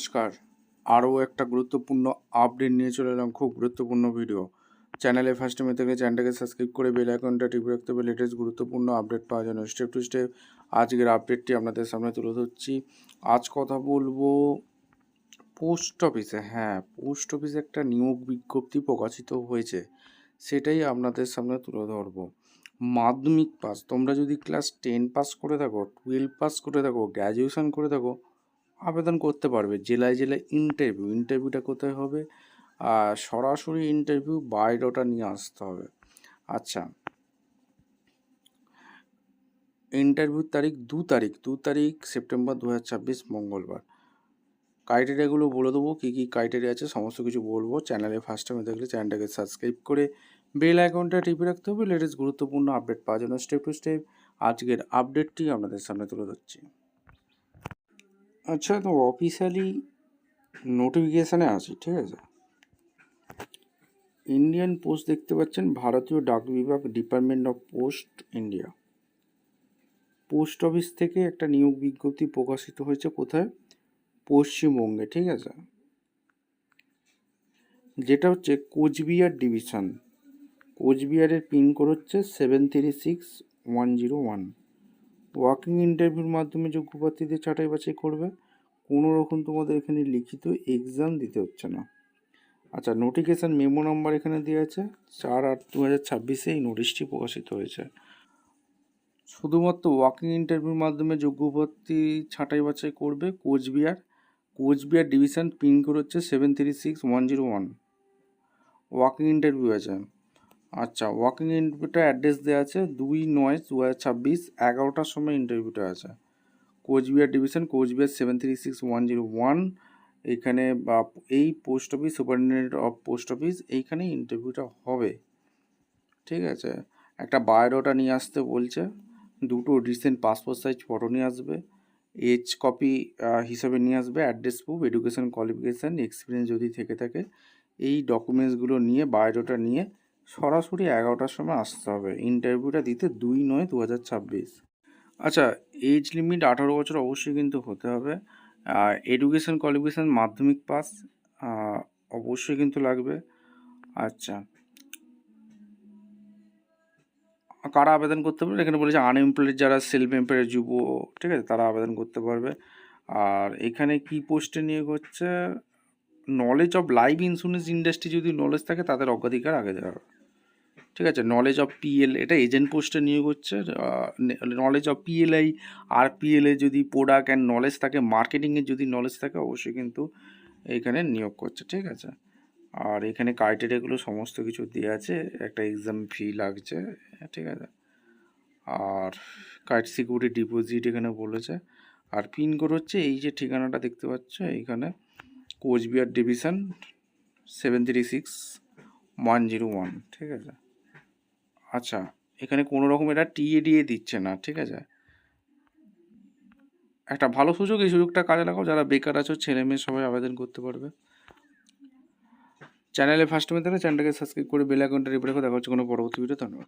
নমস্কার, আরও একটা গুরুত্বপূর্ণ আপডেট নিয়ে চলে এলাম। খুব গুরুত্বপূর্ণ ভিডিও। চ্যানেলে ফার্স্ট টাইম থেকে চ্যানেলটাকে সাবস্ক্রাইব করে বেল আইকনটা টিপে রাখতে হবে লেটেস্ট গুরুত্বপূর্ণ আপডেট পাওয়ার জন্য। স্টেপ টু স্টেপ আজকের আপডেটটি আপনাদের সামনে তুলে ধরছি। আজ কথা বলবো পোস্ট অফিসে। হ্যাঁ, পোস্ট অফিসে একটা নিয়োগ বিজ্ঞপ্তি প্রকাশিত হয়েছে, সেটাই আপনাদের সামনে তুলে ধরবো। মাধ্যমিক পাস, তোমরা যদি ক্লাস 10 পাস করে থাকো, 12 পাস করে থাকো, গ্র্যাজুয়েশন করে থাকো, আবেদন করতে পারবে। জেলায় জেলায় ইন্টারভিউটা কোথায় হবে? সরাসরি ইন্টারভিউ, বায়োডাটা নিয়ে আসতে হবে। আচ্ছা, ইন্টারভিউর তারিখ 2 তারিখ সেপ্টেম্বর 2026 মঙ্গলবার। ক্রাইটেরিয়াগুলো বলে দেবো, কী কী ক্রাইটেরিয়া আছে সমস্ত কিছু বলবো। চ্যানেলে ফার্স্ট টাইমে দেখলে চ্যানেলটাকে সাবস্ক্রাইব করে বেল আইকনটা টিপে রাখতে হবে লেটেস্ট গুরুত্বপূর্ণ আপডেট পাওয়ার জন্য। স্টেপ টু স্টেপ আজকের আপডেটটি আপনাদের সামনে তুলে ধরছি। আচ্ছা, তো অফিসিয়ালি নোটিফিকেশানে আছি, ঠিক আছে। ইন্ডিয়ান পোস্ট দেখতে পাচ্ছেন, ভারতীয় ডাক বিভাগ, department of post, India. Post office থেকে একটা নিয়োগ বিজ্ঞপ্তি প্রকাশিত হয়েছে। কোথায়? পশ্চিমবঙ্গে, ঠিক আছে। যেটা হচ্ছে কোচবিহার ডিভিশন। কোচবিহারের পিনকোড হচ্ছে 736101। ওয়াকিং ইন্টারভিউর মাধ্যমে যোগ্য প্রার্থীদের ছাঁটাই বাছাই করবে। কোনো রকম তোমাদের এখানে লিখিত এক্সাম দিতে হচ্ছে না। আচ্ছা, নোটিফিকেশান মেমো নাম্বার এখানে দেওয়া আছে, 4/8/2026 এই নোটিশটি প্রকাশিত হয়েছে। শুধুমাত্র ওয়াকিং ইন্টারভিউর মাধ্যমে যোগ্য প্রার্থী ছাঁটাই বাছাই করবে। কোচবিহার ডিভিশন, পিনকোড হচ্ছে 736101। ওয়াকিং ইন্টারভিউ আছে। আচ্ছা, ওয়াকিং ইন্টারভিউটা অ্যাড্রেস দেওয়া আছে 2/9/2026, 11টার সময় ইন্টারভিউটা আছে। কোচবিহার ডিভিশন, কোচবিহার 736101। এইখানে এই post office, superintendent of post office, এইখানে ইন্টারভিউটা হবে, ঠিক আছে। একটা বায়োডাটা নিয়ে আসতে বলছে, 2টো রিসেন্ট পাসপোর্ট সাইজ ফটো নিয়ে আসবে, এজ কপি হিসাবে নিয়ে আসবে, address proof, education qualification, experience যদি থেকে থাকে, এই ডকুমেন্টসগুলো নিয়ে বায়োডাটা নিয়ে সরাসরি 11টার সময় আসতে হবে ইন্টারভিউটা দিতে, 2/9/2026। আচ্ছা, এজ লিমিট 18 বছর অবশ্যই কিন্তু হতে হবে। এডুকেশন কোয়ালিফিকেশান মাধ্যমিক পাস অবশ্যই কিন্তু লাগবে। আচ্ছা, কারা আবেদন করতে পারবে? এখানে বলেছে আনএমপ্লয়েড, যারা সেলফ এমপ্লয়েড যুব, ঠিক আছে, তারা আবেদন করতে পারবে। আর এখানে কি পোস্টে নিয়োগ হচ্ছে? Knowledge of life insurance industry যদি নলেজ থাকে তাদের অগ্রাধিকার আগে দেওয়া হবে, ঠিক আছে। নলেজ অফ পিএল, এটা এজেন্ট পোস্টে নিয়োগ হচ্ছে। নলেজ অফ পিএলআই আর পিএলএ যদি প্রোডাক্ট অ্যান্ড নলেজ থাকে, মার্কেটিংয়ের যদি নলেজ থাকে, অবশ্যই কিন্তু এইখানে নিয়োগ করছে, ঠিক আছে। আর এখানে ক্রাইটেরিয়াগুলো সমস্ত কিছু দেওয়া আছে, একটা এক্সাম ফি লাগছে, ঠিক আছে। আর সিকিউরিটি ডিপোজিট এখানে বলেছে। আর পিনকোড হচ্ছে এই যে ঠিকানাটা দেখতে পাচ্ছ এইখানে, কোচবিহার ডিভিশন 736101, ঠিক আছে। আচ্ছা, এখানে কোনো রকম এটা টিএডিএ দিচ্ছে না, ঠিক আছে। একটা ভালো সুযোগ, এই সুযোগটা কাজে লাগাও। যারা বেকার আছো, ছেলে মেয়ে সবাই আবেদন করতে পারবে। চ্যানেলে ফার্স্ট টাইম থেকে চ্যানেলটাকে সাবস্ক্রাইব করে বেল আইকনটা টিপে রাখো। দেখা হচ্ছে কোনো পরবর্তী ভিডিও। ধন্যবাদ।